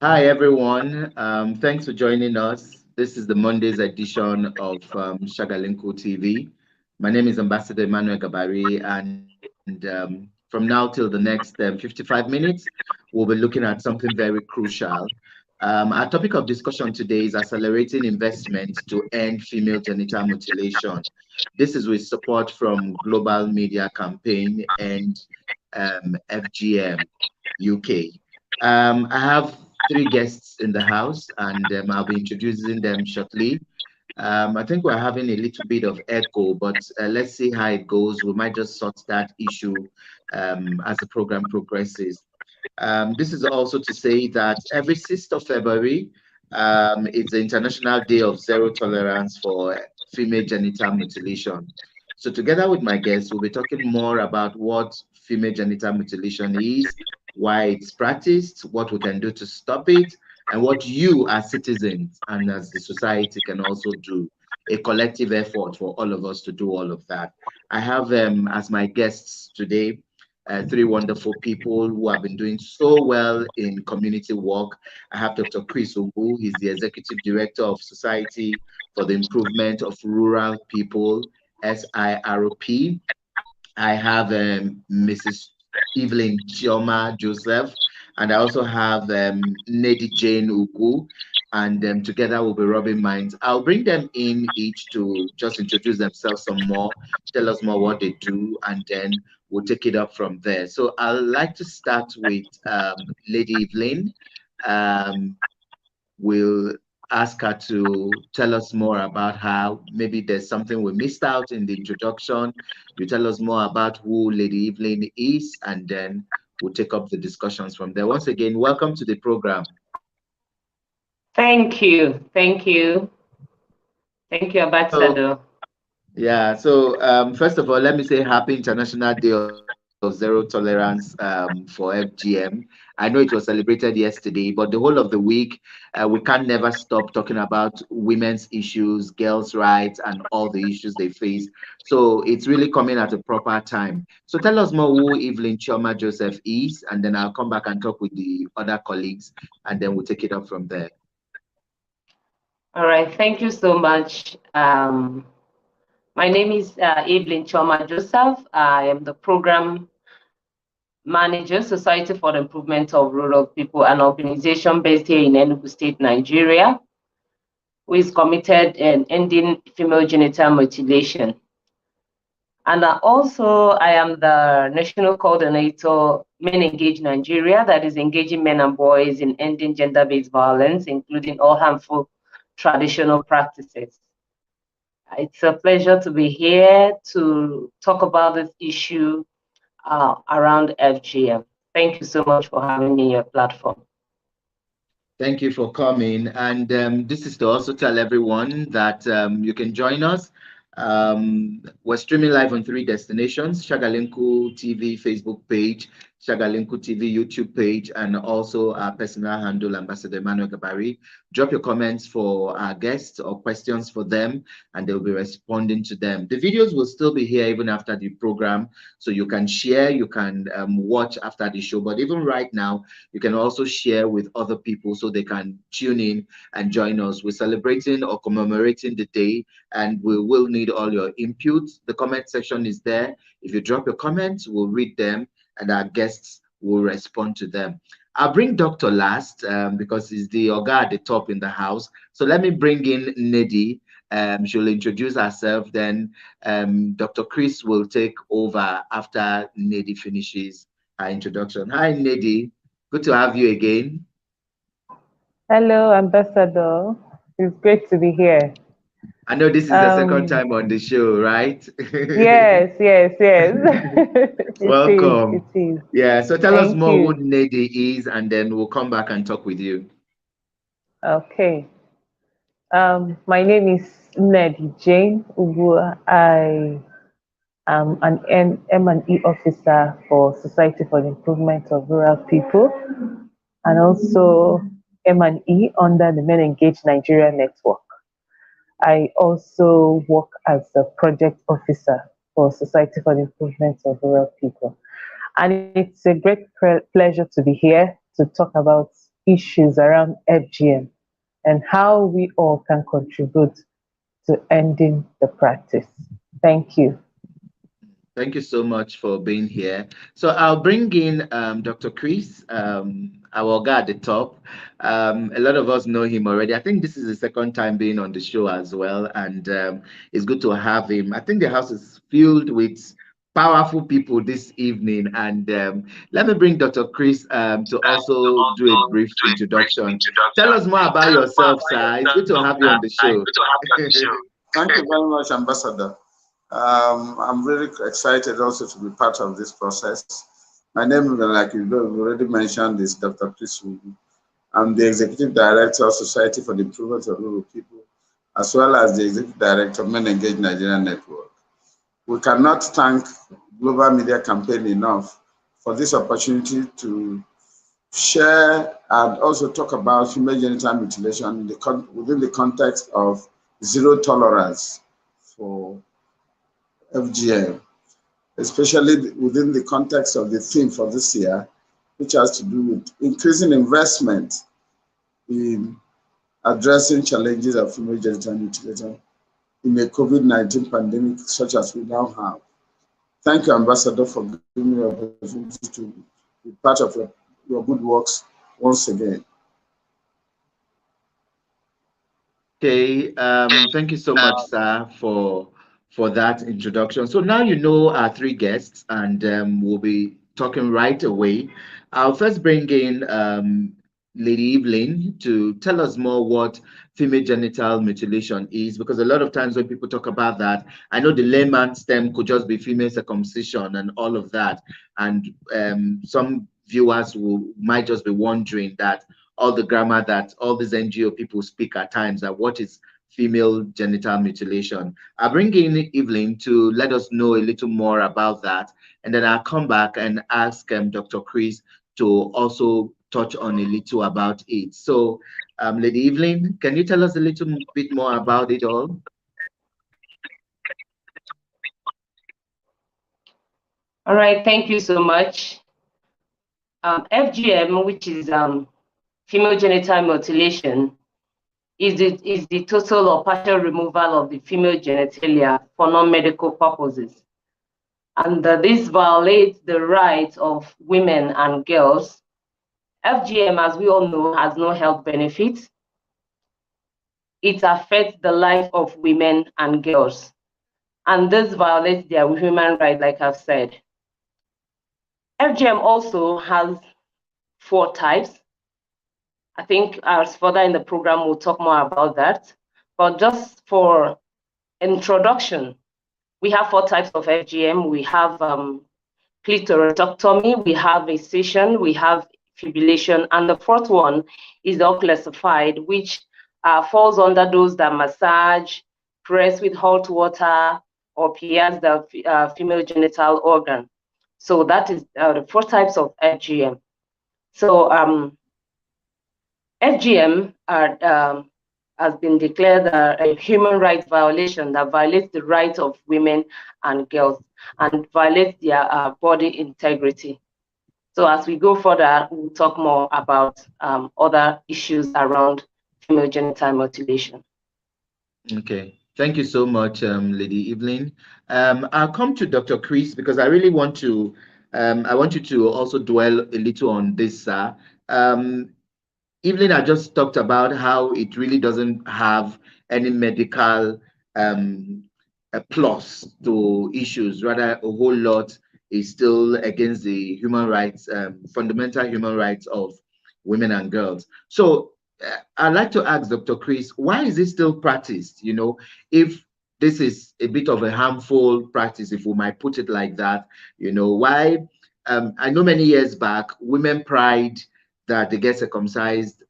Hi, everyone. Thanks for joining us. This is the Monday's edition of Shagalinko TV. My name is Ambassador Emmanuel Gabari, and from now till the next 55 minutes, we'll be looking at something very crucial. Our topic of discussion today is accelerating investment to end female genital mutilation. This is with support from Global Media Campaign and FGM UK. I have three guests in the house, and I'll be introducing them shortly. I think we're having a little bit of echo, but let's see how it goes. We might just sort that issue as the program progresses. This is also to say that every 6th of February is the International Day of Zero Tolerance for Female Genital Mutilation. So together with my guests, we'll be talking more about what female genital mutilation is, why it's practiced, what we can do to stop it, and what you as citizens and as the society can also do. A collective effort for all of us to do all of that. I have as my guests today three wonderful people who have been doing so well in community work. I have Dr. Chris Ogu. He's the Executive Director of Society for the Improvement of Rural People, SIRP. I have Mrs. Evelyn Chioma Joseph, and I also have Nedi Jane Ugu, and together we'll be rubbing minds. I'll bring them in each to just introduce themselves some more, tell us more what they do, and then we'll take it up from there. So I'd like to start with Lady Evelyn. We'll ask her to tell us more about how maybe there's something we missed out in the introduction. You tell us more about who Lady Evelyn is, and then we'll take up the discussions from there. Once again, welcome to the program. Thank you. Thank you. Thank you, Ambassador. So first of all, let me say Happy International Day of Zero Tolerance for FGM. I know it was celebrated yesterday, but the whole of the week, we can't never stop talking about women's issues, girls' rights, and all the issues they face. So it's really coming at a proper time. So tell us more who Evelyn Chioma Joseph is, and then I'll come back and talk with the other colleagues, and then we'll take it up from there. All right. Thank you so much. My name is Evelyn Chioma Joseph. I am the program manager, Society for the Improvement of Rural People, an organization based here in Enugu State, Nigeria, who is committed in ending female genital mutilation. And I am the national coordinator, Men Engage Nigeria, that is engaging men and boys in ending gender-based violence, including all harmful traditional practices. It's a pleasure to be here to talk about this issue around FGM. Thank you so much for having me on your platform. Thank you for coming. And this is to also tell everyone that you can join us. We're streaming live on 3 destinations: Shagalinko TV Facebook page, Shagalinko TV YouTube page, and also our personal handle, Ambassador Emmanuel Gabari. Drop your comments for our guests or questions for them, and they'll be responding to them. The videos will still be here even after the program, so you can share, you can watch after the show. But even right now, you can also share with other people so they can tune in and join us. We're celebrating or commemorating the day, and we will need all your input. The comment section is there. If you drop your comments, we'll read them, and our guests will respond to them. I'll bring Dr. last because he's the Oga at the top in the house. So let me bring in Nedi. She'll introduce herself. Then Dr. Chris will take over after Nedi finishes her introduction. Hi, Nedi. Good to have you again. Hello, Ambassador. It's great to be here. I know this is the second time on the show, right? Yes. Welcome. It is. Yeah, so tell us more who Nedi is, and then we'll come back and talk with you. Okay. My name is Nedi Jane Ugu. I am an M&E officer for Society for the Improvement of Rural People, and also M&E under the Men Engage Nigeria Network. I also work as a project officer for Society for the Improvement of Rural People. And it's a great pleasure to be here to talk about issues around FGM and how we all can contribute to ending the practice. Thank you. Thank you so much for being here. So I'll bring in Dr. Chris, our guy at the top. A lot of us know him already. I think this is the second time being on the show as well, and it's good to have him. I think the house is filled with powerful people this evening, and let me bring Dr. Chris to also do a brief introduction. Tell us more about yourself, sir. It's good to have you on the show. Thank you very much, Ambassador. I'm really excited also to be part of this process. My name, like you already mentioned, is Dr. Chris Ugu. I'm the Executive Director of Society for the Improvement of Rural People, as well as the Executive Director of Men Engaged Nigeria Network. We cannot thank Global Media Campaign enough for this opportunity to share and also talk about female genital mutilation within the context of zero tolerance for FGM, especially within the context of the theme for this year, which has to do with increasing investment in addressing challenges of female genital mutilation in a COVID-19 pandemic such as we now have. Thank you, Ambassador, for giving me the opportunity to be part of your good works once again. Okay, thank you so much, sir, for that introduction. So now you know our three guests, and we'll be talking right away. I'll first bring in Lady Evelyn to tell us more what female genital mutilation is, because a lot of times when people talk about that, I know the layman's term could just be female circumcision and all of that, and some viewers might just be wondering that all the grammar that all these NGO people speak at times, that what is female genital mutilation. I'll bring in Evelyn to let us know a little more about that, and then I'll come back and ask Dr. Chris to also touch on a little about it. So, Lady Evelyn, can you tell us a little bit more about it all? All right, thank you so much. FGM, which is female genital mutilation, is the total or partial removal of the female genitalia for non-medical purposes. And this violates the rights of women and girls. FGM, as we all know, has no health benefits. It affects the life of women and girls. And this violates their human rights, like I've said. FGM also has 4 types. I think as further in the program, we'll talk more about that. But just for introduction, we have 4 types of FGM. We have clitoridectomy, we have excision, we have fibrillation, and the 4th one is the unclassified, which falls under those that massage, press with hot water, or pierce the female genital organ. So that is the 4 types of FGM. So FGM has been declared a human rights violation that violates the rights of women and girls and violates their body integrity. So as we go further, we'll talk more about other issues around female genital mutilation. Okay, thank you so much, Lady Evelyn. I'll come to Dr. Chris because I really want to, I want you to also dwell a little on this, sir. Evelyn, I just talked about how it really doesn't have any medical plus to issues. Rather, a whole lot is still against the human rights, fundamental human rights of women and girls. So I'd like to ask Dr. Chris, why is it still practiced? You know, if this is a bit of a harmful practice, if we might put it like that, you know, why? I know many years back, women pride that they get circumcised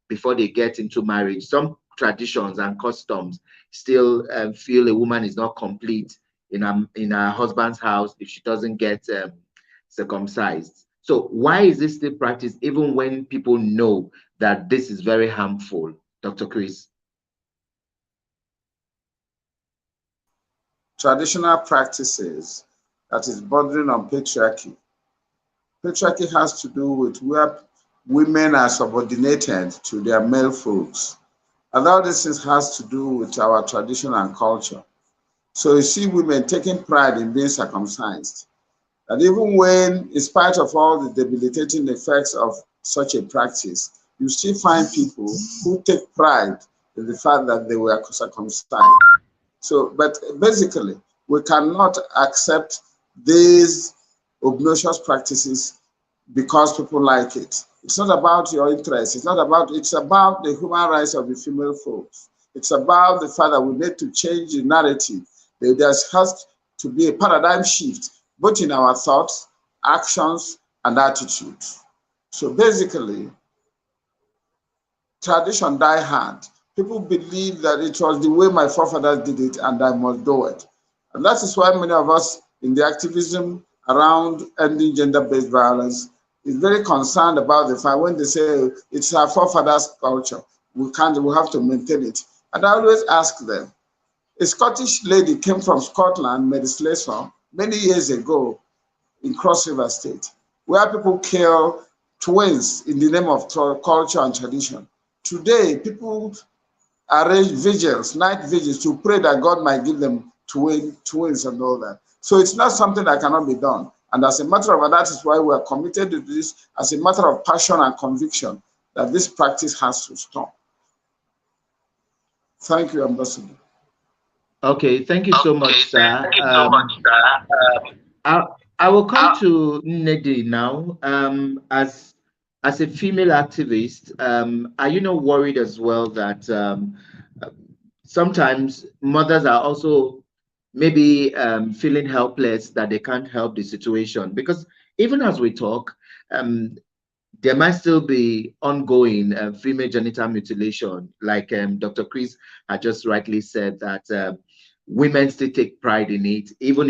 before they get into marriage. Some traditions and customs still feel a woman is not complete in her husband's house if she doesn't get circumcised. So why is this still practiced even when people know that this is very harmful? Dr. Chris. Traditional practices that is bordering on patriarchy. Patriarchy has to do with where women are subordinated to their male folks. And all this has to do with our tradition and culture. So you see women taking pride in being circumcised. And even when, in spite of all the debilitating effects of such a practice, you still find people who take pride in the fact that they were circumcised. So, but basically, we cannot accept these obnoxious practices because people like it. It's not about your interest. It's about the human rights of the female folks. It's about the fact that we need to change the narrative. There has to be a paradigm shift, both in our thoughts, actions, and attitudes. So basically, tradition die hard. People believe that it was the way my forefathers did it and I must do it. And that is why many of us in the activism around ending gender-based violence is very concerned about the fact when they say it's our forefathers' culture, we have to maintain it. And I always ask them, a Scottish lady came from Scotland, legislation, many years ago in Cross River State, where people kill twins in the name of culture and tradition. Today, people arrange vigils, night vigils, to pray that God might give them twins and all that. So it's not something that cannot be done. And as a matter of that is why we are committed to this as a matter of passion and conviction that this practice has to stop. Thank you, Ambassador. Okay, thank you so much, sir. I will come to Nedi now. As a female activist, are you not worried as well that sometimes mothers are also maybe feeling helpless that they can't help the situation? Because even as we talk, there might still be ongoing female genital mutilation, like Dr. Chris had just rightly said that women still take pride in it, even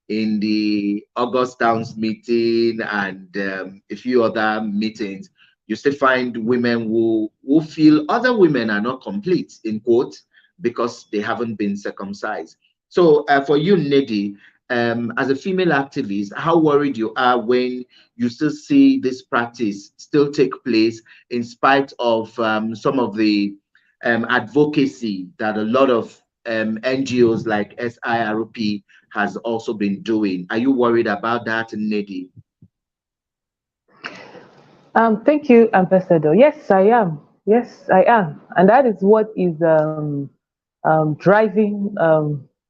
in the August Downs meeting and a few other meetings. You still find women who feel other women are not complete, in quotes, because they haven't been circumcised. So for you, Nedi, as a female activist, how worried you are when you still see this practice still take place in spite of some of the advocacy that a lot of NGOs like SIRP has also been doing? Are you worried about that, Nedi? Thank you, Ambassador. Yes, I am. Yes, I am. And that is what is driving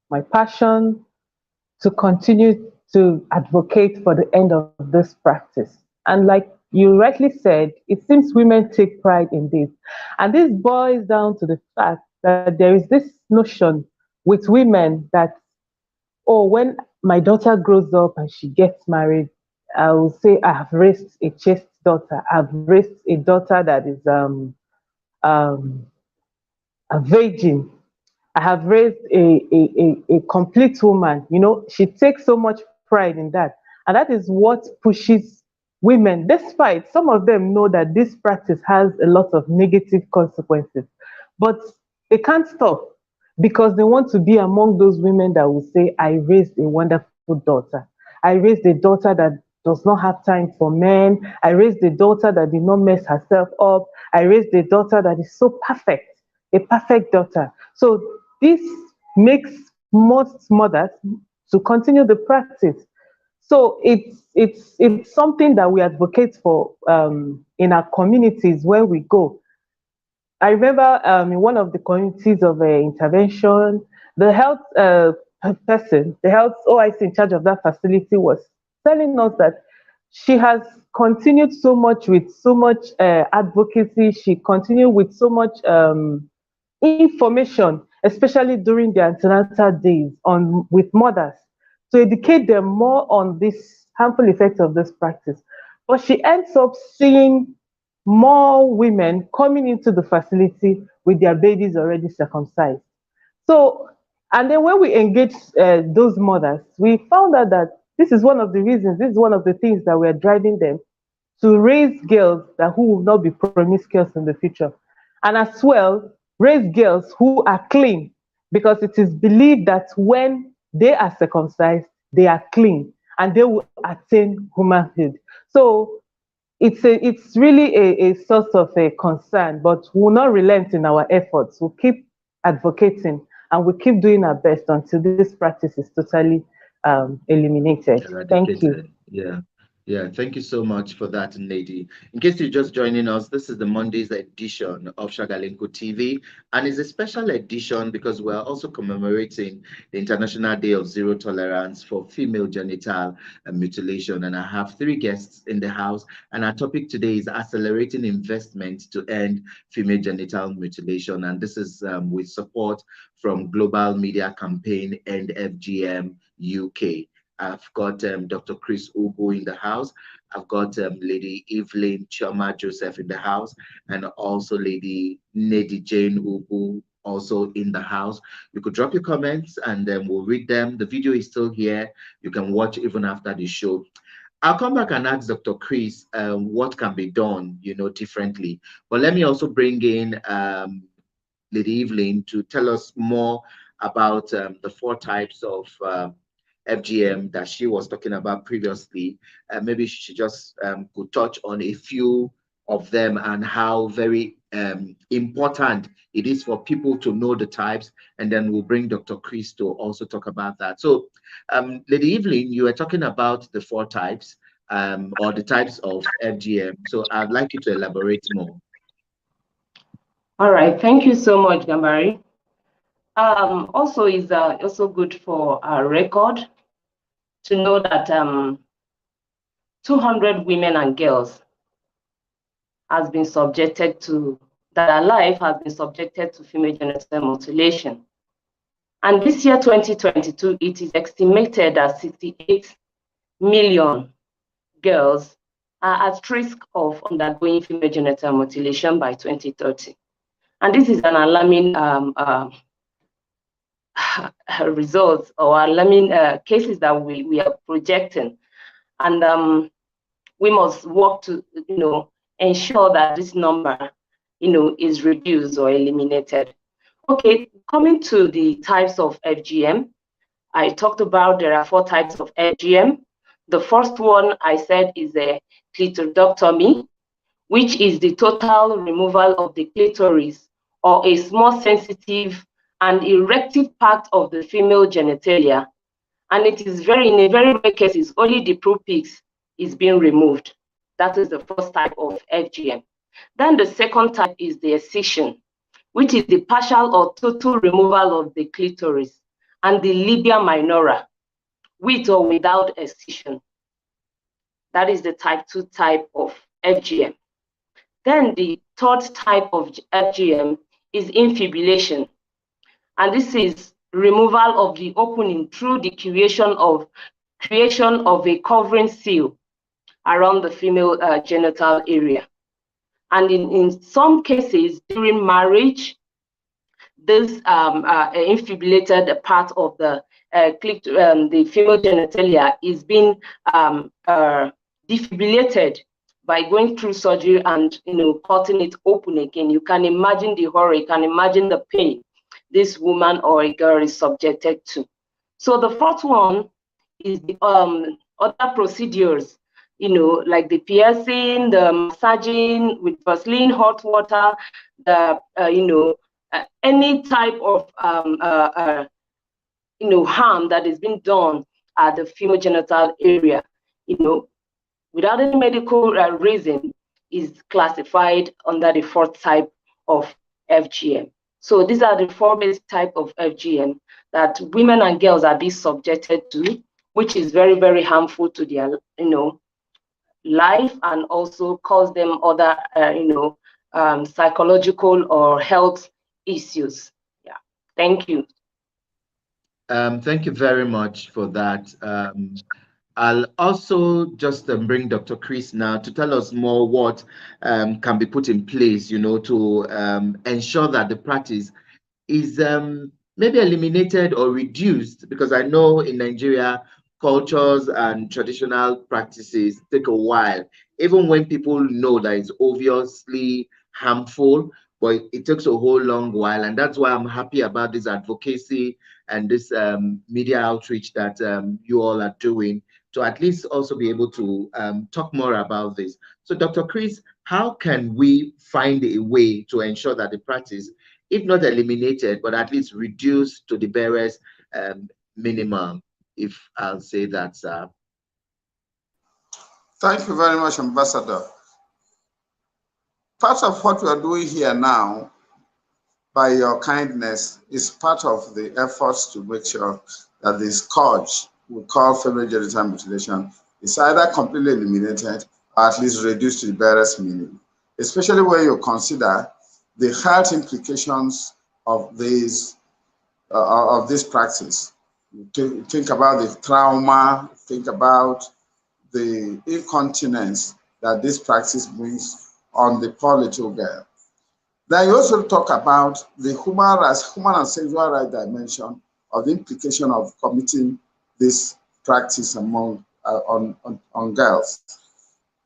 my passion to continue to advocate for the end of this practice. And like you rightly said, it seems women take pride in this. And this boils down to the fact that there is this notion with women that, oh, when my daughter grows up and she gets married, I will say I have raised a chaste daughter. I've raised a daughter that is um, a virgin. I have raised a complete woman. You know, she takes so much pride in that. And that is what pushes women, despite some of them know that this practice has a lot of negative consequences. But they can't stop because they want to be among those women that will say, I raised a wonderful daughter. I raised a daughter that does not have time for men. I raised a daughter that did not mess herself up. I raised a daughter that is so perfect, a perfect daughter. So this makes most mothers to continue the practice. So it's something that we advocate for in our communities where we go. I remember in one of the communities of intervention, the health person, the health OIC in charge of that facility was telling us that she has continued so much with so much advocacy. She continued with so much information, especially during the antenatal days with mothers, to educate them more on this harmful effects of this practice. But she ends up seeing more women coming into the facility with their babies already circumcised. So, and then when we engage those mothers, we found out that this is one of the reasons, this is one of the things that we're driving them to raise girls that who will not be promiscuous in the future. And as well, raise girls who are clean, because it is believed that when they are circumcised, they are clean and they will attain womanhood. So it's really a source of a concern, but we'll not relent in our efforts. We'll keep advocating and we'll keep doing our best until this practice is totally eliminated. Thank you. Eradicated. Yeah. Yeah, thank you so much for that, Nady. In case you're just joining us, this is the Monday's edition of Shagalinko TV, and it's a special edition because we're also commemorating the International Day of Zero Tolerance for Female Genital Mutilation. And I have three guests in the house, and our topic today is accelerating investment to end female genital mutilation. And this is with support from Global Media Campaign End FGM UK. I've got Dr. Chris Ugu in the house. I've got Lady Evelyn Choma Joseph in the house, and also Lady Nady Jane Ugu also in the house. You could drop your comments and then we'll read them. The video is still here. You can watch even after the show. I'll come back and ask Dr. Chris what can be done, differently. But let me also bring in Lady Evelyn to tell us more about the four types of FGM that she was talking about previously. Maybe she just could touch on a few of them and how very important it is for people to know the types, and then we'll bring Dr. Chris to also talk about that. So, Lady Evelyn, you were talking about the four types or the types of FGM. So I'd like you to elaborate more. All right, thank you so much, Gambari. Also, is also good for our record to know that 200 women and girls has been subjected to, that are alive has been subjected to female genital mutilation. And this year, 2022, it is estimated that 68 million girls are at risk of undergoing female genital mutilation by 2030. And this is an alarming results or alarming cases that we are projecting. And we must work to, ensure that this number, is reduced or eliminated. Okay, coming to the types of FGM, I talked about there are four types of FGM. The first one I said is a clitoridectomy, which is the total removal of the clitoris or a small sensitive and erective part of the female genitalia. And it is in a very rare cases, only the propix is being removed. That is the first type of FGM. Then the second type is the excision, which is the partial or total removal of the clitoris and the labia minora, with or without excision. That is the type 2 type of FGM. Then the third type of FGM is infibulation. And this is removal of the opening through the creation of a covering seal around the female genital area. And in some cases, during marriage, this infibulated part of the female genitalia is being defibrillated by going through surgery and cutting it open again. You can imagine the horror, you can imagine the pain this woman or a girl is subjected to. So the fourth one is the other procedures, like the piercing, the massaging with Vaseline, hot water, the any type of harm that is being done at the female genital area, without any medical reason, is classified under the fourth type of FGM. So these are the four basic type of FGM that women and girls are being subjected to, which is very, very harmful to their, life, and also cause them other, psychological or health issues. Yeah, thank you. Thank you very much for that. I'll also just bring Dr. Chris now to tell us more what can be put in place, to ensure that the practice is maybe eliminated or reduced, because I know in Nigeria, cultures and traditional practices take a while, even when people know that it's obviously harmful, but it takes a whole long while. And that's why I'm happy about this advocacy and this media outreach that you all are doing to at least also be able to talk more about this. So Dr. Chris, how can we find a way to ensure that the practice, if not eliminated, but at least reduced to the barest minimum, if I'll say that, sir? Thank you very much, Ambassador. Part of what we are doing here now, by your kindness, is part of the efforts to make sure that this scourge we call female genital mutilation is either completely eliminated or at least reduced to the barest minimum, especially when you consider the health implications of this practice. Think about the trauma, think about the incontinence that this practice brings on the poor little girl. Then you also talk about the human and sexual rights dimension of the implication of committing this practice among on girls.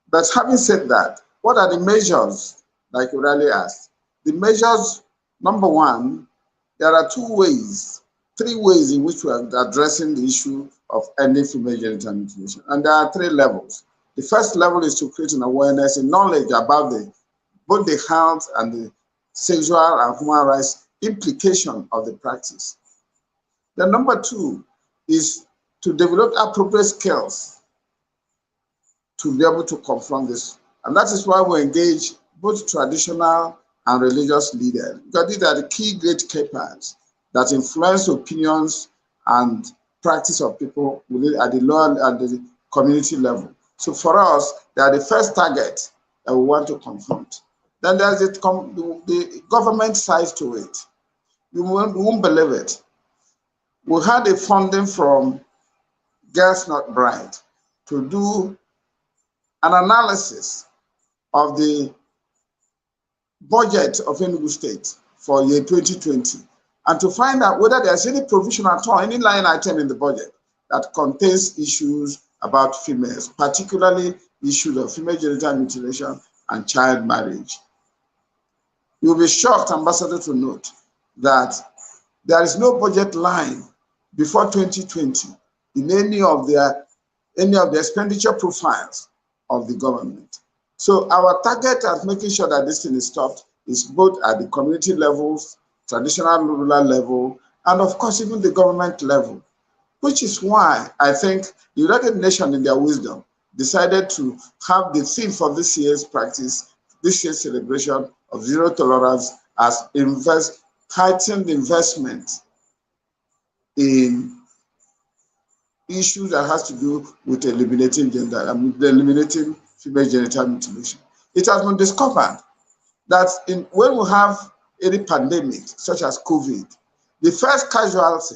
But having said that, what are the measures, like you really asked? The measures, number one, there are three ways in which we are addressing the issue of ending female genital mutilation. And there are three levels. The first level is to create an awareness and knowledge about both the health and the sexual and human rights implication of the practice. The number two is to develop appropriate skills to be able to confront this. And that is why we engage both traditional and religious leaders, because these are the key gatekeepers that influence opinions and practice of people at the lower and the community level. So for us, they are the first target that we want to confront. Then there's the government side to it. You won't believe it. We had a funding from Girls Not Bride to do an analysis of the budget of Enugu State for year 2020, and to find out whether there's any provision at all, any line item in the budget that contains issues about females, particularly issues of female genital mutilation and child marriage. You'll be shocked, Ambassador, to note that there is no budget line before 2020 in any of the expenditure profiles of the government. So our target at making sure that this thing is stopped is both at the community levels, traditional rural level, and of course even the government level, which is why I think the United Nations in their wisdom decided to have the theme for this year's practice, this year's celebration of zero tolerance, as heightened investment in issues that has to do with eliminating eliminating female genital mutilation. It has been discovered that when we have any pandemic, such as COVID, the first casualty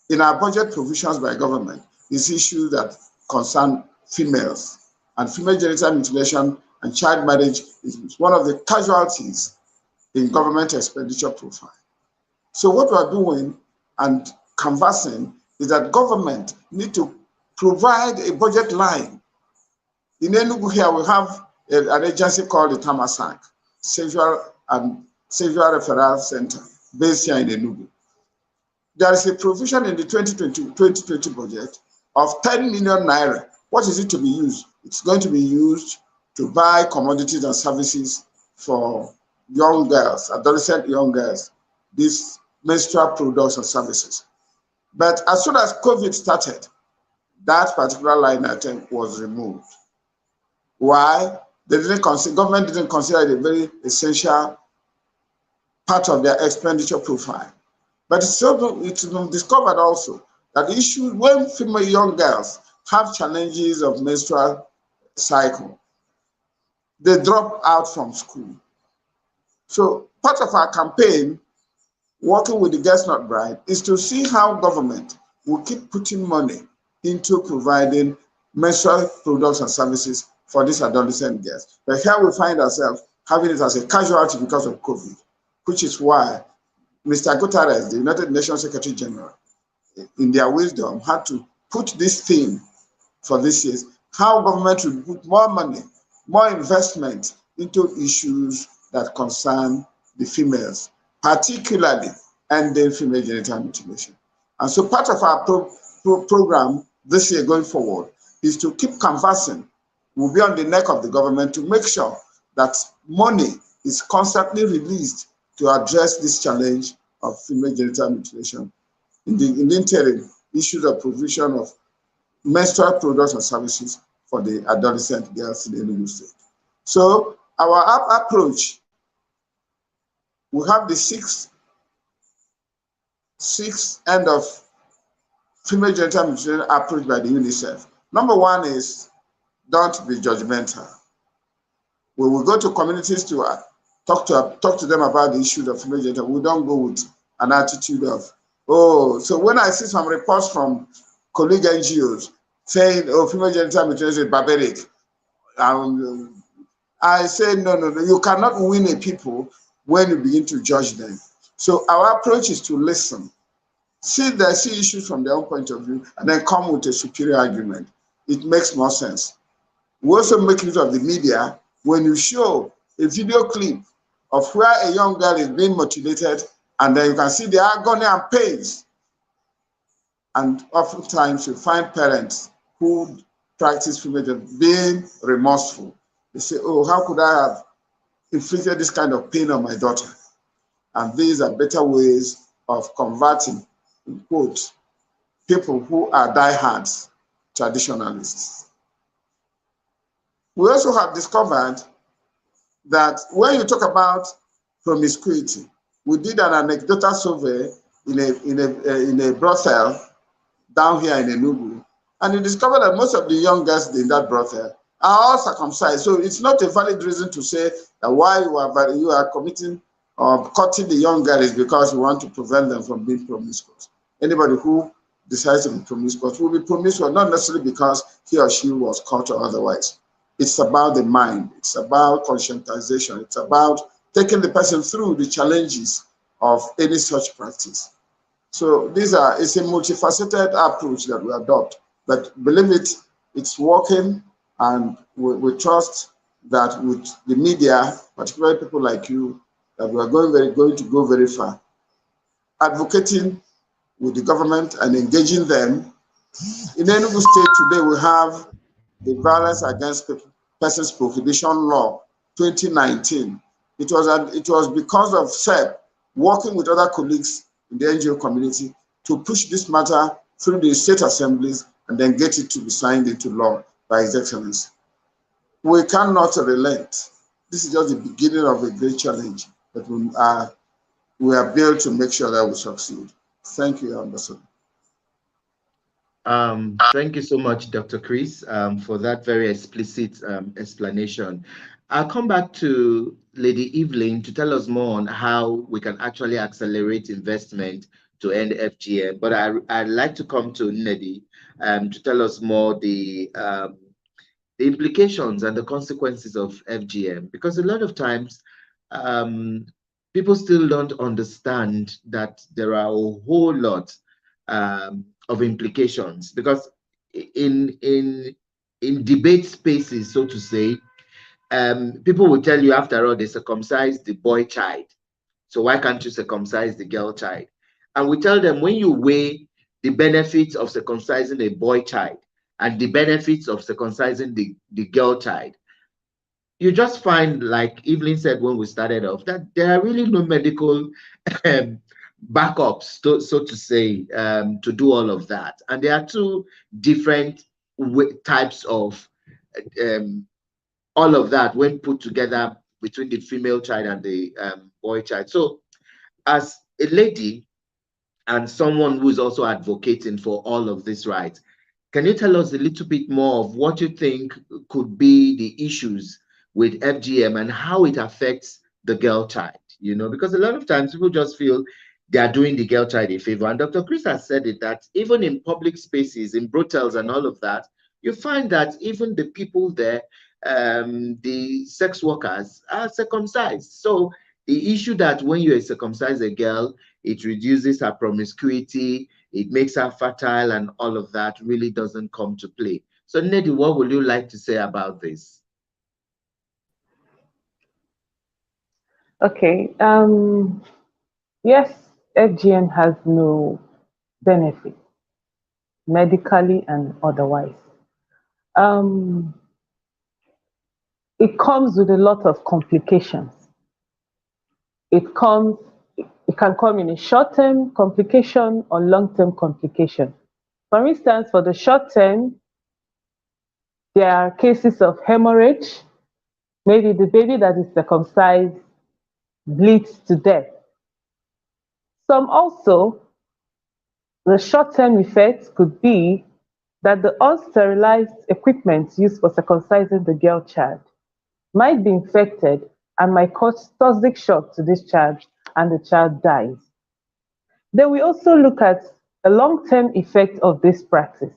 in our budget provisions by government is issues that concern females, and female genital mutilation and child marriage is one of the casualties in government expenditure profile. So what we are doing and canvassing is that government need to provide a budget line. In Enugu here, we have an agency called the TAMASAC, Sexual Referral Center, based here in Enugu. There is a provision in the 2020 budget of 10 million naira. What is it to be used? It's going to be used to buy commodities and services for young girls, adolescent young girls, these menstrual products and services. But as soon as COVID started, that particular line item was removed. Why? Government didn't consider it a very essential part of their expenditure profile. But it's been discovered also that issues when female young girls have challenges of menstrual cycle, they drop out from school. So part of our campaign, working with the Girls Not Bride, is to see how government will keep putting money into providing menstrual products and services for these adolescent girls. But here we find ourselves having it as a casualty because of COVID, which is why Mr. Guterres, the United Nations Secretary General, in their wisdom, had to put this theme for this year, how government should put more money, more investment into issues that concern the females, particularly ending female genital mutilation. And so part of our program this year going forward is to keep conversing. We'll be on the neck of the government to make sure that money is constantly released to address this challenge of female genital mutilation. In the interim, issues of provision of menstrual products and services for the adolescent girls in the Enugu State. So our approach, we have the sixth end of female genital mutilation approach by the UNICEF. Number one is don't be judgmental. We will go to communities to talk to them about the issue of female genital. We don't go with an attitude of, oh, so when I see some reports from colleague NGOs saying, oh, female genital mutilation is barbaric, I say, no, you cannot win a people when you begin to judge them. So our approach is to listen, see issues from their own point of view, and then come with a superior argument. It makes more sense. We also make use of the media when you show a video clip of where a young girl is being mutilated, and then you can see the agony and pains. And oftentimes you find parents who practice female genital being remorseful. They say, oh, how could I have inflicted this kind of pain on my daughter? And these are better ways of converting, in quotes, people who are diehards, traditionalists. We also have discovered that when you talk about promiscuity, we did an anecdotal survey in a brothel down here in Enugu, and we discovered that most of the young girls in that brothel are all circumcised. So it's not a valid reason to say that why you are committing or cutting the young girl is because you want to prevent them from being promiscuous. Anybody who decides to be promiscuous will be promiscuous, not necessarily because he or she was caught or otherwise. It's about the mind. It's about conscientization. It's about taking the person through the challenges of any such practice. So it's a multifaceted approach that we adopt. But believe it, it's working, and we trust that with the media, particularly people like you, that we are going to go very far. Advocating with the government and engaging them. In Enugu State today, we have the Violence Against Persons Prohibition Law 2019. It was because of SEP working with other colleagues in the NGO community to push this matter through the state assemblies and then get it to be signed into law by His Excellency. We cannot relent. This is just the beginning of a great challenge that we are built to make sure that we succeed. Thank you, Ambassador. Thank you so much, Dr. Chris, for that very explicit explanation. I'll come back to Lady Evelyn to tell us more on how we can actually accelerate investment to end FGM. But I'd like to come to Nnedi to tell us more the implications and the consequences of FGM, because a lot of times people still don't understand that there are a whole lot of implications, because in debate spaces, so to say, people will tell you, after all, they circumcised the boy child, so why can't you circumcise the girl child? And we tell them, when you weigh the benefits of circumcising a boy child and the benefits of circumcising the girl child, you just find, like Evelyn said when we started off, that there are really no medical backups, so to say, to do all of that. And there are two different types of all of that when put together between the female child and the boy child. So as a lady and someone who is also advocating for all of this rights, can you tell us a little bit more of what you think could be the issues with FGM and how it affects the girl child? You know, because a lot of times people just feel they are doing the girl child a favor. And Dr. Chris has said it, that even in public spaces, in brothels and all of that, you find that even the people there, the sex workers, are circumcised. So the issue that when you circumcise a girl, it reduces her promiscuity, it makes her fertile, and all of that really doesn't come to play. So Nnedi, what would you like to say about this? Okay. Yes, FGM has no benefit, medically and otherwise. it comes with a lot of complications. It can come in a short-term complication or long-term complication. For instance, for the short term, there are cases of hemorrhage. Maybe the baby that is circumcised bleeds to death. Some also, the short-term effects could be that the unsterilized equipment used for circumcising the girl child might be infected and might cause toxic shock to this child, and the child dies. Then we also look at a long-term effect of this practice.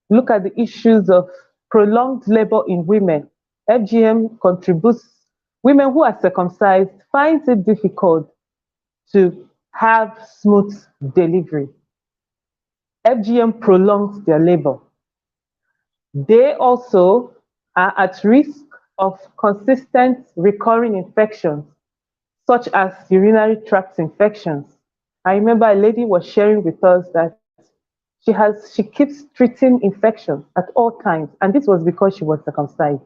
Look at the issues of prolonged labor in women. FGM contributes, women who are circumcised find it difficult to have smooth delivery. FGM prolongs their labor. They also are at risk of consistent recurring infections, such as urinary tract infections. I remember a lady was sharing with us that she keeps treating infections at all times, and this was because she was circumcised.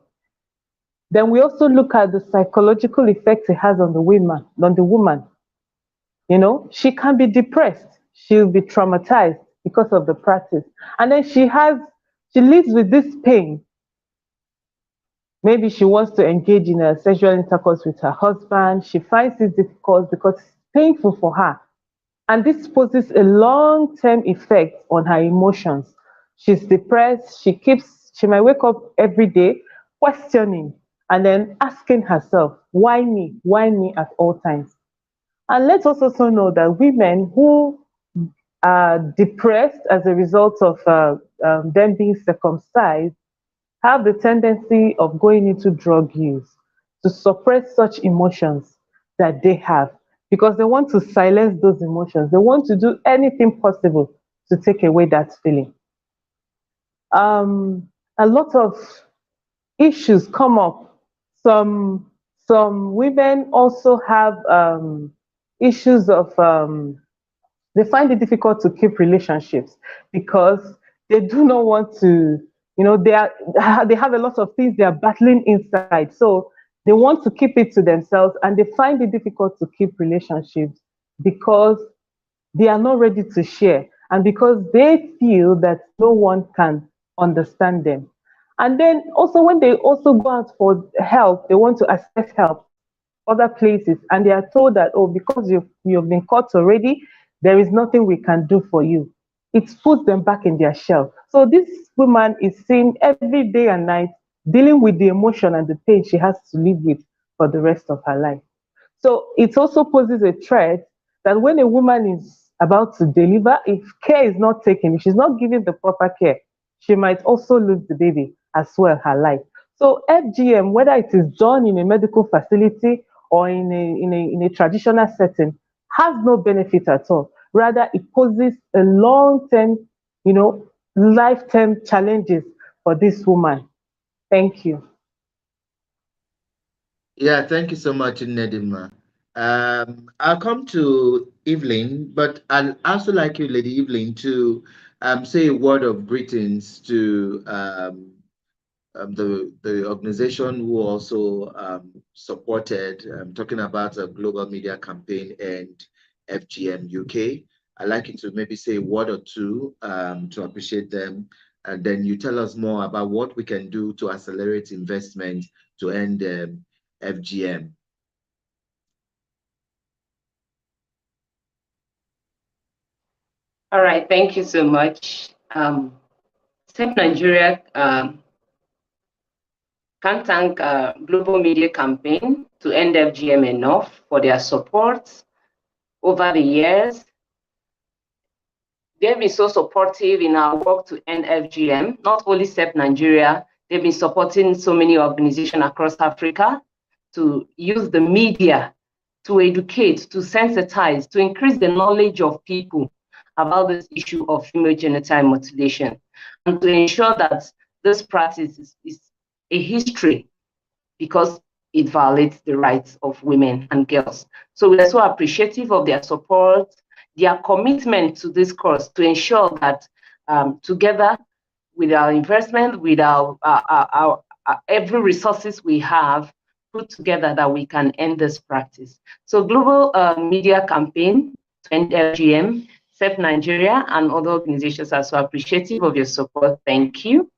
Then we also look at the psychological effects it has on the woman. You know, she can be depressed, she'll be traumatized because of the practice. And then she lives with this pain. Maybe she wants to engage in a sexual intercourse with her husband. She finds it difficult because it's painful for her. And this poses a long-term effect on her emotions. She's depressed. She might wake up every day questioning and then asking herself, why me? Why me at all times? And let's also know that women who are depressed as a result of them being circumcised have the tendency of going into drug use to suppress such emotions that they have, because they want to silence those emotions. They want to do anything possible to take away that feeling. A lot of issues come up. Some women also have issues of they find it difficult to keep relationships because they do not want to, they have a lot of things they are battling inside. So they want to keep it to themselves, and they find it difficult to keep relationships because they are not ready to share, and because they feel that no one can understand them. And then also when they also go out for help, they want to access help other places, and they are told that, oh, because you've been caught already, there is nothing we can do for you. It puts them back in their shell. So this woman is seen every day and night dealing with the emotion and the pain she has to live with for the rest of her life. So it also poses a threat that when a woman is about to deliver, if care is not taken, if she's not given the proper care, she might also lose the baby as well, her life. So FGM, whether it is done in a medical facility or in a traditional setting, has no benefit at all. Rather, it poses a long-term, lifetime challenges for this woman. Thank you. Yeah, thank you so much, Nedima. I'll come to Evelyn, but I'd also like you, Lady Evelyn, to say a word of greetings to the organization who also supported talking about a global media campaign and FGM UK. I'd like you to maybe say a word or two to appreciate them, and then you tell us more about what we can do to accelerate investment to end FGM. All right, thank you so much. Safe Nigeria can't thank Global Media Campaign to end FGM enough for their support over the years. They've been so supportive in our work to end FGM, not only SEP Nigeria, they've been supporting so many organizations across Africa to use the media to educate, to sensitize, to increase the knowledge of people about this issue of female genital mutilation, and to ensure that this practice is a history because it violates the rights of women and girls. So we're so appreciative of their support, their commitment to this cause to ensure that together with our investment, with our every resources we have put together, that we can end this practice. So global media campaign to end FGM, SEP Nigeria and other organizations are so appreciative of your support. Thank you.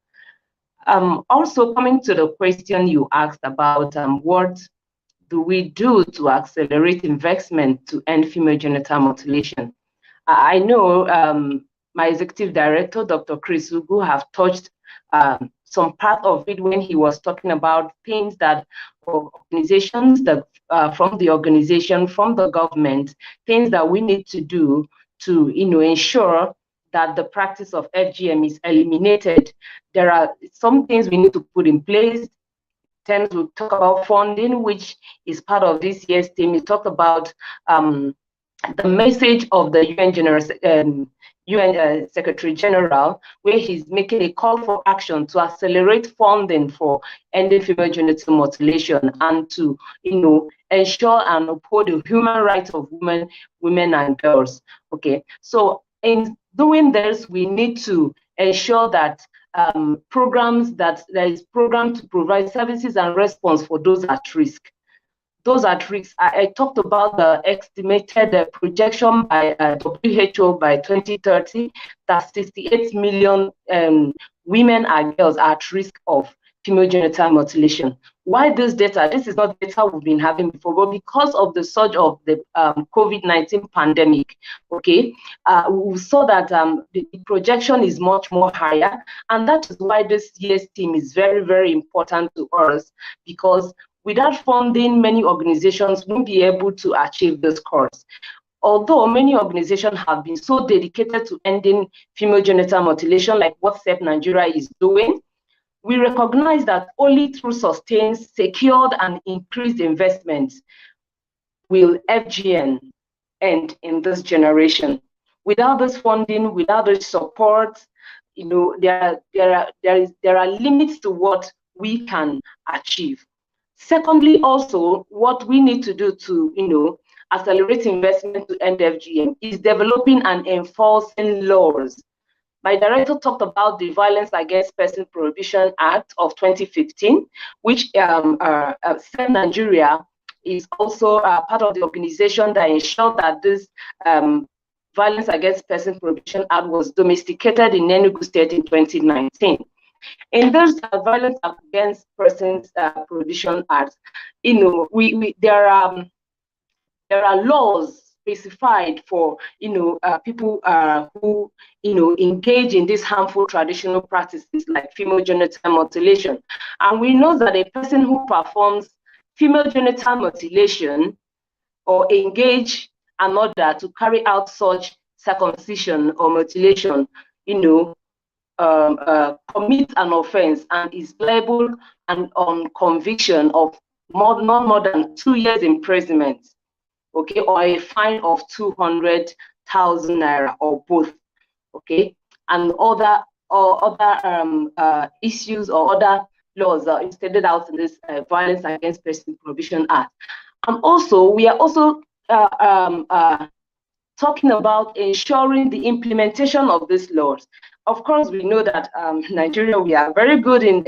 Also, coming to the question you asked about what do we do to accelerate investment to end female genital mutilation? I know my executive director, Dr. Chris Ugu, have touched some part of it when he was talking about things that organizations that from the organization, from the government, things that we need to do to ensure that the practice of FGM is eliminated. There are some things we need to put in place. Then we'll talk about funding, which is part of this year's theme. We talked about the message of the UN Secretary General, where he's making a call for action to accelerate funding for ending female genital mutilation and to, ensure and uphold the human rights of women and girls. Okay, so in doing this, we need to ensure that there is program to provide services and response for those at risk. Those at risk, I talked about the estimated projection by WHO by 2030 that 68 million women and girls are at risk of female genital mutilation. Why this data? This is not data we've been having before, but because of the surge of the COVID-19 pandemic, okay, we saw that the projection is much more higher, and that is why this year's theme is very, very important to us, because without funding, many organizations won't be able to achieve this course. Although many organizations have been so dedicated to ending female genital mutilation, like what SEP Nigeria is doing, we recognize that only through sustained, secured, and increased investments will FGM end in this generation. Without this funding, without this support, there are limits to what we can achieve. Secondly, also, what we need to do to, accelerate investment to end FGM is developing and enforcing laws. My director talked about the Violence Against Person Prohibition Act of 2015, which SEP Nigeria is also part of the organization that ensured that this Violence Against Person Prohibition Act was domesticated in Enugu State in 2019. In this Violence Against Persons Prohibition Act, there are laws specified for people who engage in these harmful traditional practices like female genital mutilation. And we know that a person who performs female genital mutilation or engage another to carry out such circumcision or mutilation, commits an offense and is liable and on conviction of not more than 2 years imprisonment, okay, or a fine of 200,000 naira or both, okay, and other issues or other laws are stated out in this Violence Against Person Prohibition Act. And also, we are also talking about ensuring the implementation of these laws. Of course, we know that Nigeria, we are very good in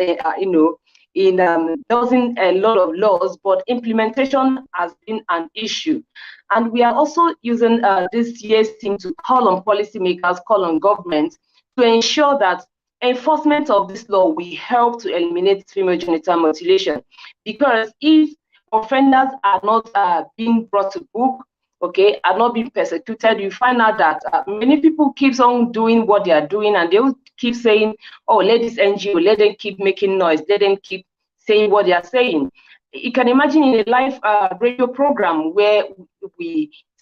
dosing a lot of laws, but implementation has been an issue. And we are also using this year's theme to call on policymakers, call on governments to ensure that enforcement of this law will help to eliminate female genital mutilation. Because if offenders are not being brought to book, okay, are not being persecuted, you find out that many people keep on doing what they are doing, and they will keep saying, oh, let this NGO, let them keep making noise, let them keep saying what they are saying. You can imagine in a live radio program where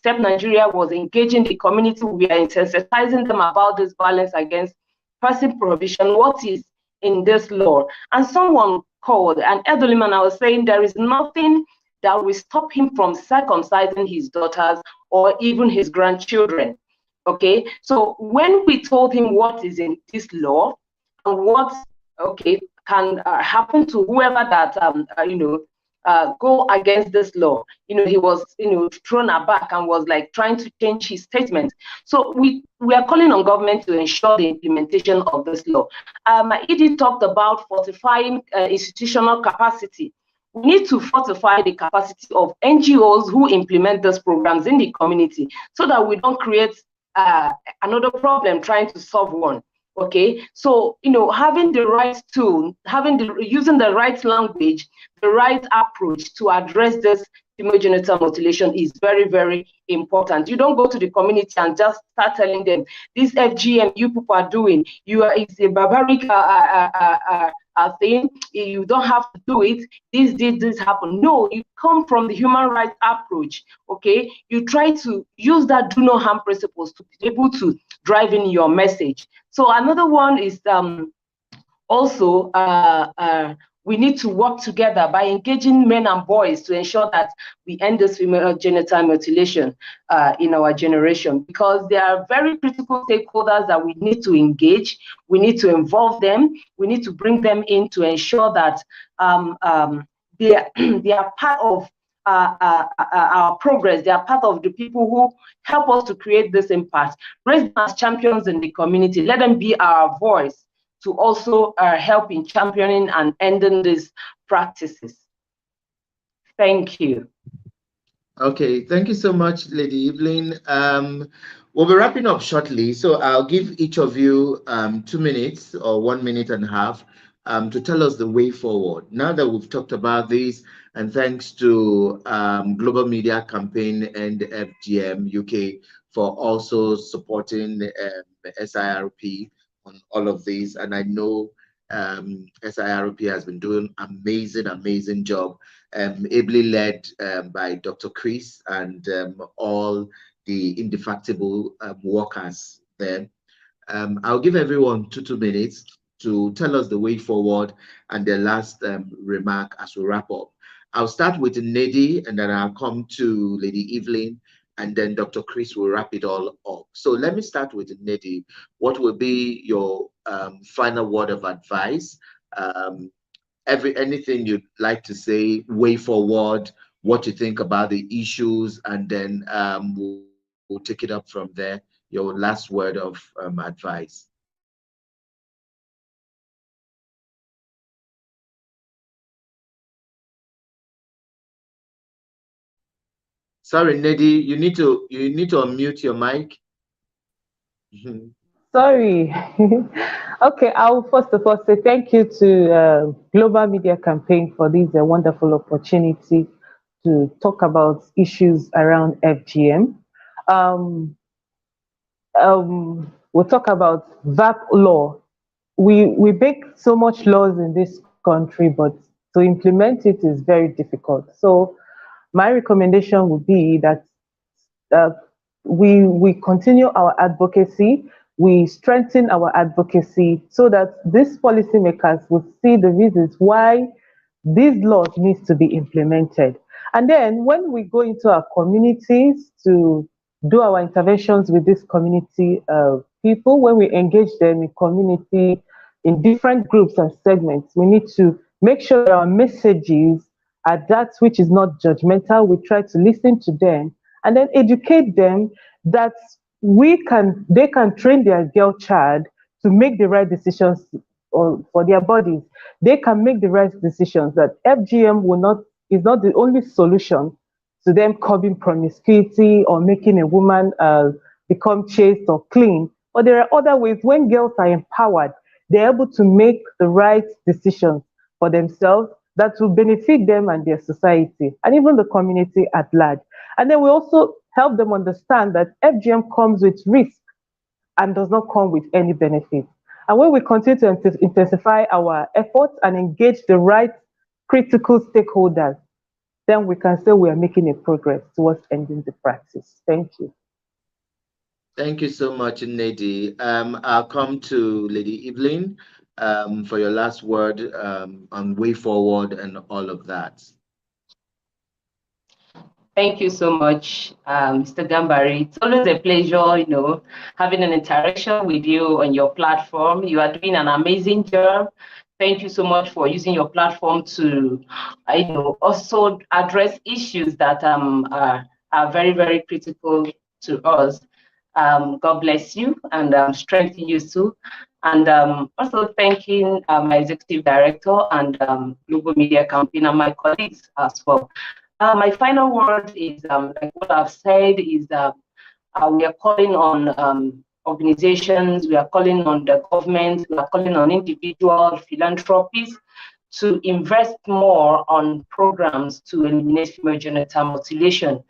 SEP Nigeria was engaging the community, we are sensitizing them about this violence against person prohibition, what is in this law. And someone called, an elderly man, I was saying there is nothing that will stop him from circumcising his daughters or even his grandchildren. Okay, so when we told him what is in this law and what can happen to whoever that go against this law. He was, thrown aback and was like trying to change his statement. So we are calling on government to ensure the implementation of this law. ED talked about fortifying institutional capacity. We need to fortify the capacity of NGOs who implement these programs in the community so that we don't create another problem trying to solve one. Okay, so having the right tool, using the right language, the right approach to address this female genital mutilation is very, very important. You don't go to the community and just start telling them this FGM you people are doing, it's a barbaric thing. You don't have to do it. This happened. No, you come from the human rights approach. Okay, you try to use that do no harm principles to be able to drive in your message. So another one is also we need to work together by engaging men and boys to ensure that we end this female genital mutilation in our generation, because there are very critical stakeholders that we need to engage. We need to involve them. We need to bring them in to ensure that they are part of our progress. They are part of the people who help us to create this impact. Raise them as champions in the community. Let them be our voice to also help in championing and ending these practices. Thank you. Okay, thank you so much, Lady Evelyn. We'll be wrapping up shortly, so I'll give each of you 2 minutes or 1 minute and a half to tell us the way forward. Now that we've talked about this, and thanks to Global Media Campaign and FGM UK for also supporting SIRP on all of these, and I know SIRP has been doing amazing job, ably led by Dr. Chris and all the indefatigable workers there. I'll give everyone two minutes to tell us the way forward and their last remark as we wrap up. I'll start with Nedi, and then I'll come to Lady Evelyn, and then Dr. Chris will wrap it all up. So let me start with Nedi. What will be your final word of advice? Anything you'd like to say, way forward, what you think about the issues, and then we'll take it up from there. Your last word of advice. Sorry, Nedi, you need to unmute your mic. Sorry. Okay, I'll first of all say thank you to Global Media Campaign for this wonderful opportunity to talk about issues around FGM. We'll talk about VAP law. We make so much laws in this country, but to implement it is very difficult. So my recommendation would be that we continue our advocacy, we strengthen our advocacy so that these policymakers will see the reasons why these laws need to be implemented. And then when we go into our communities to do our interventions with this community people, when we engage them in community, in different groups and segments, we need to make sure that our messages are that which is not judgmental. We try to listen to them and then educate them that they can train their girl child to make the right decisions for their bodies. They can make the right decisions, that FGM is not the only solution to them curbing promiscuity or making a woman become chaste or clean. But there are other ways. When girls are empowered, they're able to make the right decisions for themselves that will benefit them and their society and even the community at large. And then we also help them understand that FGM comes with risk and does not come with any benefit. And when we continue to intensify our efforts and engage the right critical stakeholders, then we can say we are making a progress towards ending the practice. Thank you. Thank you so much, Nedi. I'll come to Lady Evelyn for your last word on way forward and all of that. Thank you so much, Mr. Gambari. It's always a pleasure, having an interaction with you on your platform. You are doing an amazing job. Thank you so much for using your platform to, also address issues that are very, very critical to us. God bless you and strengthen you too. And also thanking my executive director and global media campaign and my colleagues as well. My final word is, like what I've said, is we are calling on organizations, we are calling on the government, we are calling on individual philanthropies to invest more on programs to eliminate female genital mutilation.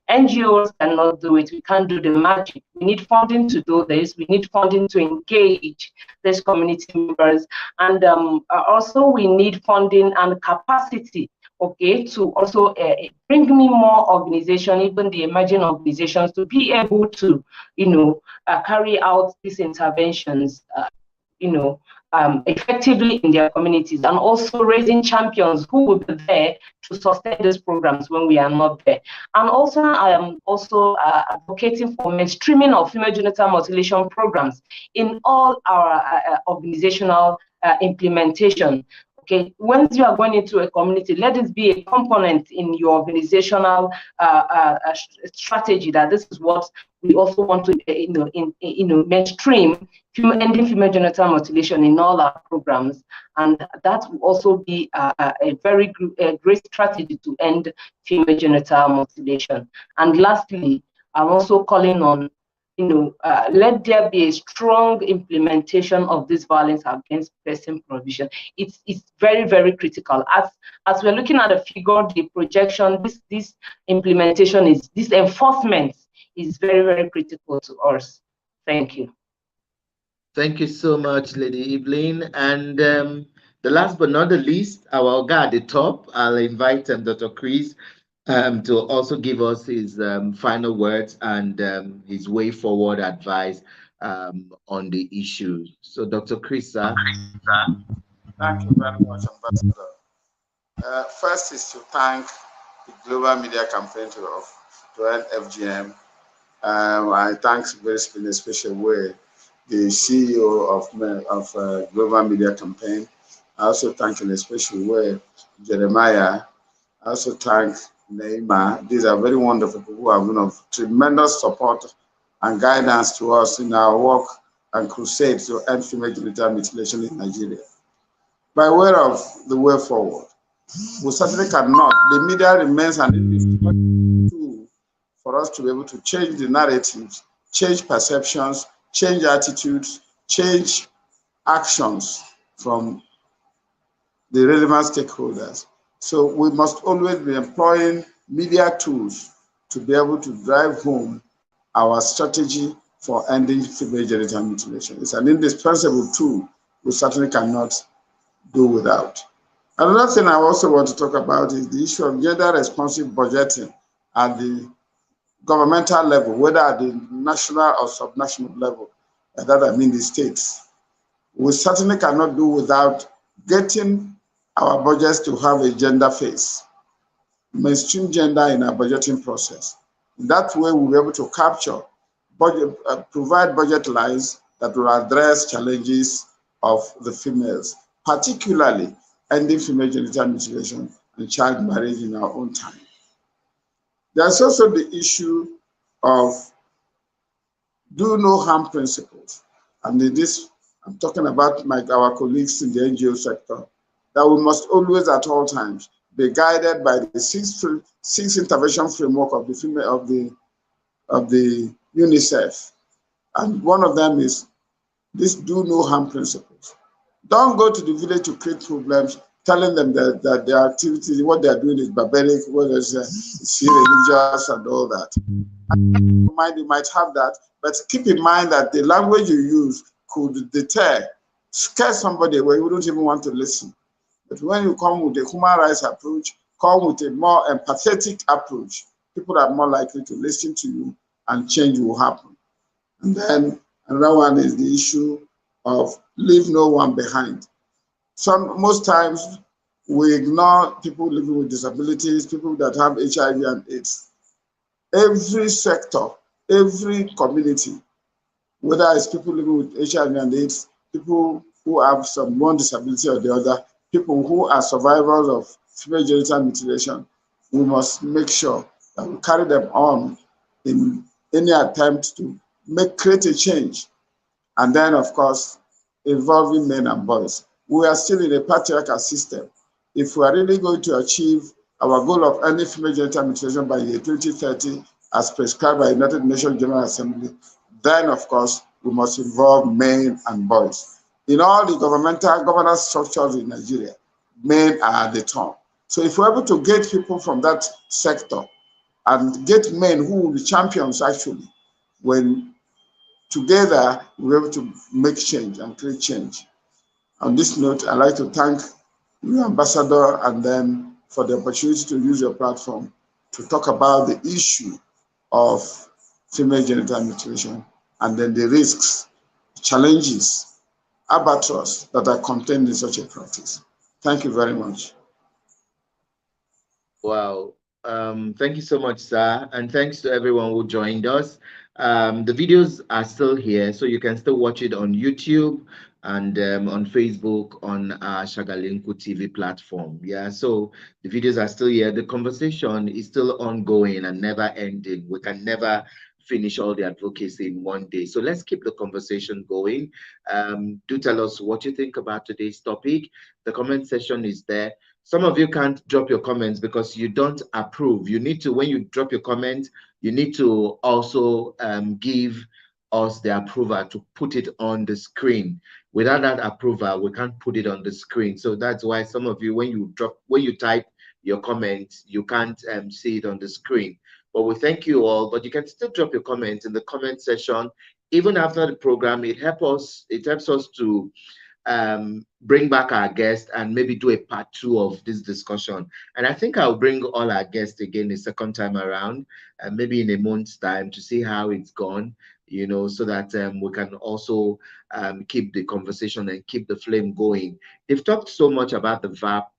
NGOs cannot do it. We can't do the magic. We need funding to do this. We need funding to engage these community members. And also we need funding and capacity, okay, to also bring me more organization, even the emerging organizations, to be able to, carry out these interventions, effectively in their communities, and also raising champions who will be there to sustain these programs when we are not there. And also, I am also advocating for mainstreaming of female genital mutilation programs in all our organizational implementation. Okay, once you are going into a community, let it be a component in your organizational strategy that this is what we also want to, mainstream ending female genital mutilation in all our programs, and that will also be a very great strategy to end female genital mutilation. And lastly, I'm also calling on, let there be a strong implementation of this violence against person provision. It's very, very critical. As we're looking at the figure, the projection, this implementation this enforcement is very, very critical to us. Thank you. Thank you so much, Lady Evelyn. And the last but not the least, our guy at the top, I'll invite Dr. Chris to also give us his final words and his way forward advice on the issue. So, Dr. Chris, sir. Thank you very much, Ambassador. First is to thank the Global Media Campaign to end FGM. I thank in a special way the CEO of Global Media Campaign. I also thank in a special way Jeremiah. I also thank Neima. These are very wonderful people who have been of tremendous support and guidance to us in our work and crusade to end female genital mutilation in Nigeria. By way of the way forward, we certainly cannot. The media remains an indispensable tool for us to be able to change the narratives, change perceptions, change attitudes, change actions from the relevant stakeholders. So we must always be employing media tools to be able to drive home our strategy for ending female genital mutilation. It's an indispensable tool we certainly cannot do without. Another thing I also want to talk about is the issue of gender-responsive budgeting at the governmental level, whether at the national or subnational level, and that I mean the states. We certainly cannot do without getting our budgets to have a gender face, mainstream gender in our budgeting process. In that way, we'll be able to capture, provide budget lines that will address challenges of the females, particularly ending female genital mutilation and child marriage in our own time. There's also the issue of do no harm principles. And in this, I'm talking about our colleagues in the NGO sector, that we must always at all times be guided by the six intervention framework of the UNICEF. And one of them is this do no harm principles. Don't go to the village to create problems, telling them that their activities, what they are doing is barbaric, what is irreligious and all that. And you might have that, but keep in mind that the language you use could deter, scare somebody where you wouldn't even want to listen. But when you come with a human rights approach, come with a more empathetic approach, people are more likely to listen to you and change will happen. And then another one is the issue of leave no one behind. Most times we ignore people living with disabilities, people that have HIV and AIDS. Every sector, every community, whether it's people living with HIV and AIDS, people who have some one disability or the other, people who are survivors of female genital mutilation, we must make sure that we carry them on in any attempt to create a change. And then, of course, involving men and boys. We are still in a patriarchal system. If we are really going to achieve our goal of ending female genital mutilation by the year 2030, as prescribed by the United Nations General Assembly, then, of course, we must involve men and boys. In all the governmental governance structures in Nigeria, men are at the top. So if we're able to get people from that sector and get men who will be champions, actually, when together we're able to make change and create change. On this note, I'd like to thank you, Ambassador, and then for the opportunity to use your platform to talk about the issue of female genital mutilation and then the risks, challenges, albatross that are contained in such a practice. Thank you very much. Wow. Thank you so much, sir. And thanks to everyone who joined us. The videos are still here, so you can still watch it on YouTube and on Facebook on our Shagalinku TV platform. Yeah, so the videos are still here. The conversation is still ongoing and never ending. We can never finish all the advocacy in one day. So let's keep the conversation going. Do tell us what you think about today's topic. The comment section is there. Some of you can't drop your comments because you don't approve. You need to, when you drop your comment, you need to also give us the approval to put it on the screen. Without that approval, we can't put it on the screen. So that's why some of you, when you type your comment, you can't see it on the screen. But we thank you all. But you can still drop your comments in the comment section. Even after the program, it helps us to bring back our guests and maybe do a part 2 of this discussion. And I think I'll bring all our guests again a second time around, and maybe in a month's time to see how it's gone, you know, so that we can also keep the conversation and keep the flame going. They've talked so much about the VAP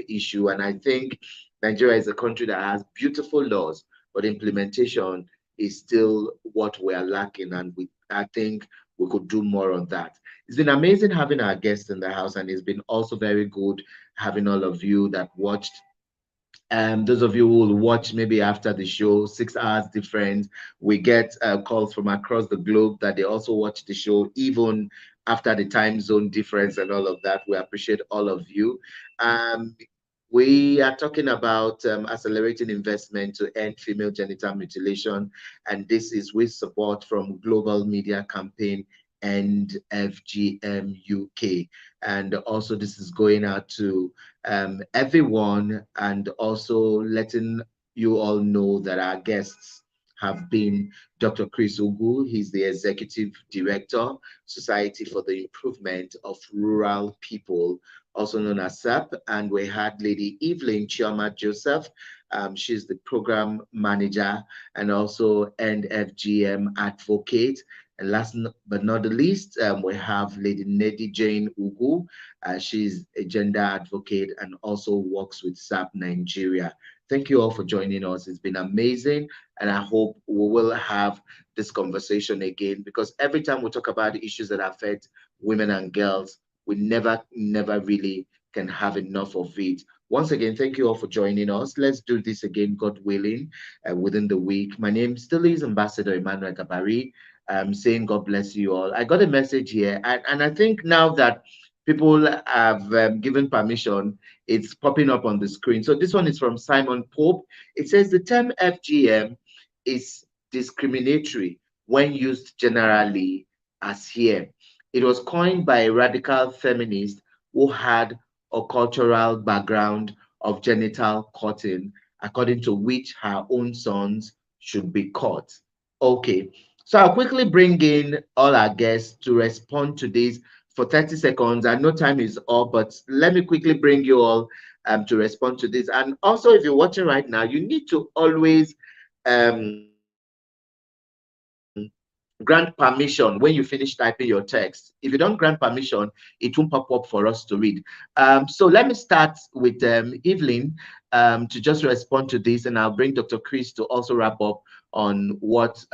issue, and I think Nigeria is a country that has beautiful laws, but implementation is still what we are lacking, and I think we could do more on that. It's been amazing having our guests in the house, and it's been also very good having all of you that watched. Those of you who will watch maybe after the show, 6 hours difference, we get calls from across the globe that they also watch the show, even after the time zone difference and all of that. We appreciate all of you. We are talking about accelerating investment to end female genital mutilation, and this is with support from Global Media Campaign and FGM UK. And also this is going out to everyone, and also letting you all know that our guests have been Dr. Chris Ugu. He's the Executive Director, Society for the Improvement of Rural People, also known as SAP. And we had Lady Evelyn Chioma Joseph. She's the Program Manager and also NFGM Advocate. And last but not the least, we have Lady Nedi Jane Ugu. She's a gender advocate and also works with SAP Nigeria. Thank you all for joining us. It's been amazing. And I hope we will have this conversation again, because every time we talk about the issues that affect women and girls, we never really can have enough of it. Once again, thank you all for joining us. Let's do this again, God willing, within the week. My name still is Ambassador Emmanuel Gabari. Saying God bless you all. I got a message here, and I think now that people have given permission, it's popping up on the screen. So this one is from Simon Pope. It says the term FGM is discriminatory when used generally as here. It was coined by a radical feminist who had a cultural background of genital cutting, according to which her own sons should be cut. Okay. So I'll quickly bring in all our guests to respond to this for 30 seconds. I know time is up, but let me quickly bring you all to respond to this. And also, if you're watching right now, you need to always grant permission when you finish typing your text. If you don't grant permission, it won't pop up for us to read. So let me start with Evelyn to just respond to this, and I'll bring Dr. Chris to also wrap up on what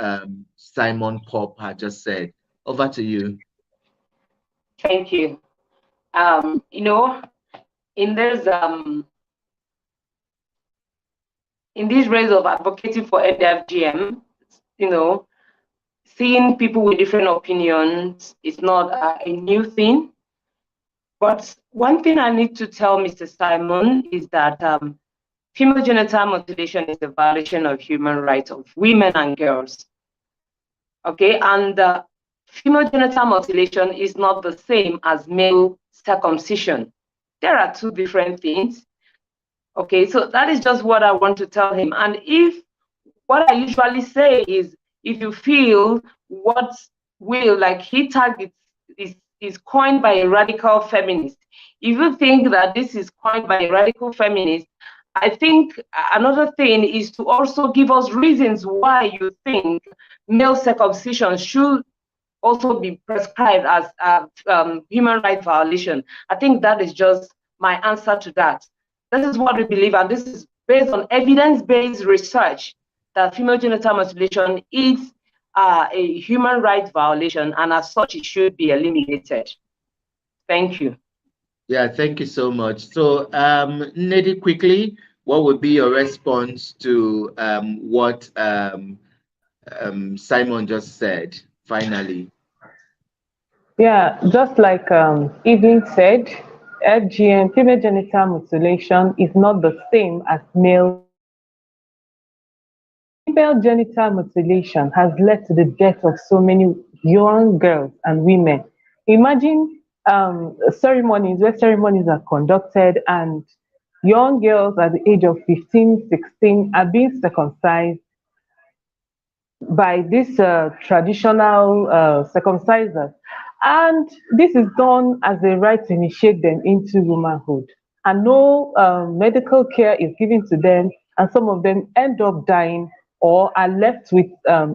Simon Pop had just said. Over to you. Thank you. you know, in this in these ways of advocating for FGM, you know, seeing people with different opinions is not a new thing. But one thing I need to tell Mr. Simon is that female genital mutilation is a violation of human rights of women and girls. Okay, and female genital mutilation is not the same as male circumcision. There are two different things. Okay, so that is just what I want to tell him. And if what I usually say is, if you feel what will, like he tagged it, is coined by a radical feminist. If you think that this is coined by a radical feminist, I think another thing is to also give us reasons why you think male circumcision should also be prescribed as a human rights violation. I think that is just my answer to that. This is what we believe, and this is based on evidence-based research, that female genital mutilation is a human rights violation, and as such, it should be eliminated. Thank you. Yeah, thank you so much. So, Nedi, quickly, what would be your response to what Simon just said, finally? Yeah, just like Evelyn said, FGM, female genital mutilation, is not the same as male. Female genital mutilation has led to the death of so many young girls and women. Imagine ceremonies where ceremonies are conducted and young girls at the age of 15, 16 are being circumcised by these traditional circumcisers. And this is done as a right to initiate them into womanhood. And no medical care is given to them, and some of them end up dying or are left with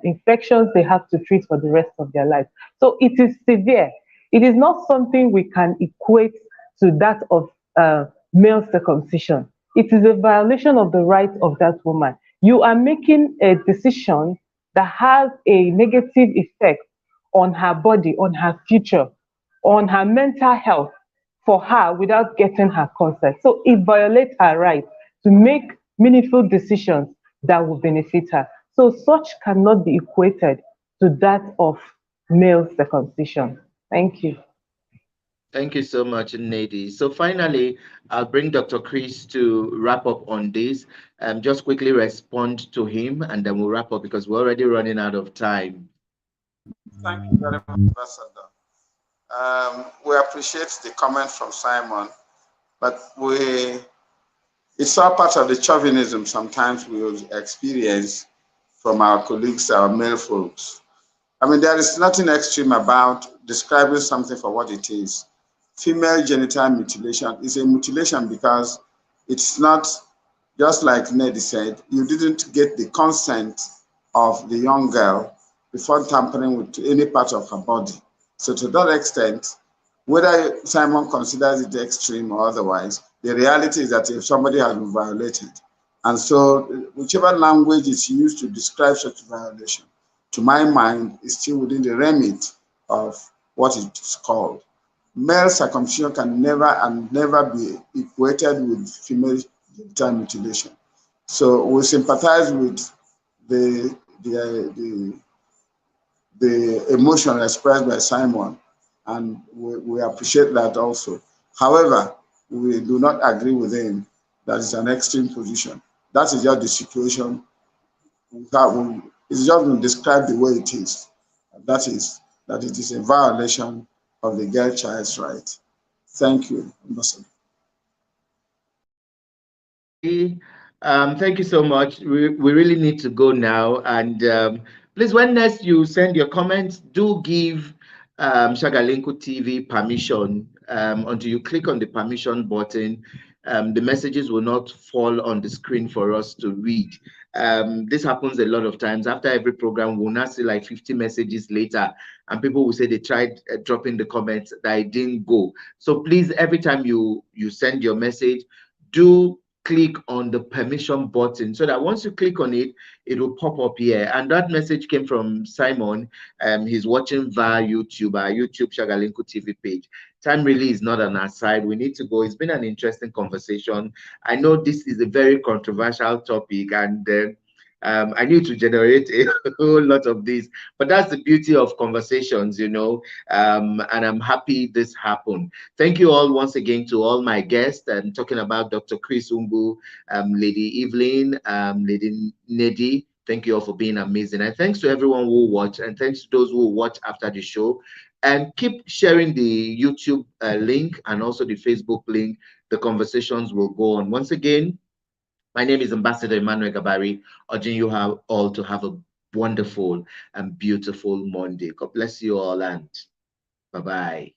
infections they have to treat for the rest of their life. So it is severe. It is not something we can equate to that of male circumcision. It is a violation of the rights of that woman. You are making a decision that has a negative effect on her body, on her future, on her mental health for her without getting her consent. So it violates her right to make meaningful decisions that will benefit her. So such cannot be equated to that of male circumcision. Thank you. Thank you so much, Nedi. So finally, I'll bring Dr. Chris to wrap up on this. Just quickly respond to him, and then we'll wrap up because we're already running out of time. Thank you very much, Ambassador. We appreciate the comment from Simon, but it's all part of the chauvinism sometimes we will experience from our colleagues, our male folks. I mean, there is nothing extreme about describing something for what it is. Female genital mutilation is a mutilation because it's not, just like Ned said, you didn't get the consent of the young girl before tampering with any part of her body. So to that extent, whether Simon considers it extreme or otherwise, the reality is that if somebody has been violated, and so whichever language is used to describe such a violation, to my mind, is still within the remit of what it's called. Male circumcision can never be equated with female genital mutilation. So we sympathize with the emotion expressed by Simon, and we appreciate that also. However, we do not agree with him that it's an extreme position. That is just the situation. It's just been described the way it is. That is, that it is a violation of the girl child's right. Thank you, Ambassador. Thank you so much. We really need to go now. And please, when next you send your comments, do give Shagalenko TV permission. Until you click on the permission button, the messages will not fall on the screen for us to read. This happens a lot of times. After every program, we'll not see like 50 messages later, and people will say they tried dropping the comments that it didn't go. So please, every time you send your message, do click on the permission button so that once you click on it, it will pop up here. And that message came from Simon. He's watching via YouTube, our YouTube Shagalenko TV page. time really is not on our side. We need to go. It's been an interesting conversation. I know this is a very controversial topic, and I need to generate a whole lot of this, but that's the beauty of conversations, and I'm happy this happened. Thank you all once again to all my guests. I'm talking about Dr. Chris Umbu, Lady Evelyn, Lady Nedi. Thank you all for being amazing. And thanks to everyone who watched, and thanks to those who watch after the show. And keep sharing the YouTube link and also the Facebook link. The conversations will go on. Once again, my name is Ambassador Emmanuel Gabari, urging you all to have a wonderful and beautiful Monday. God bless you all, and bye-bye.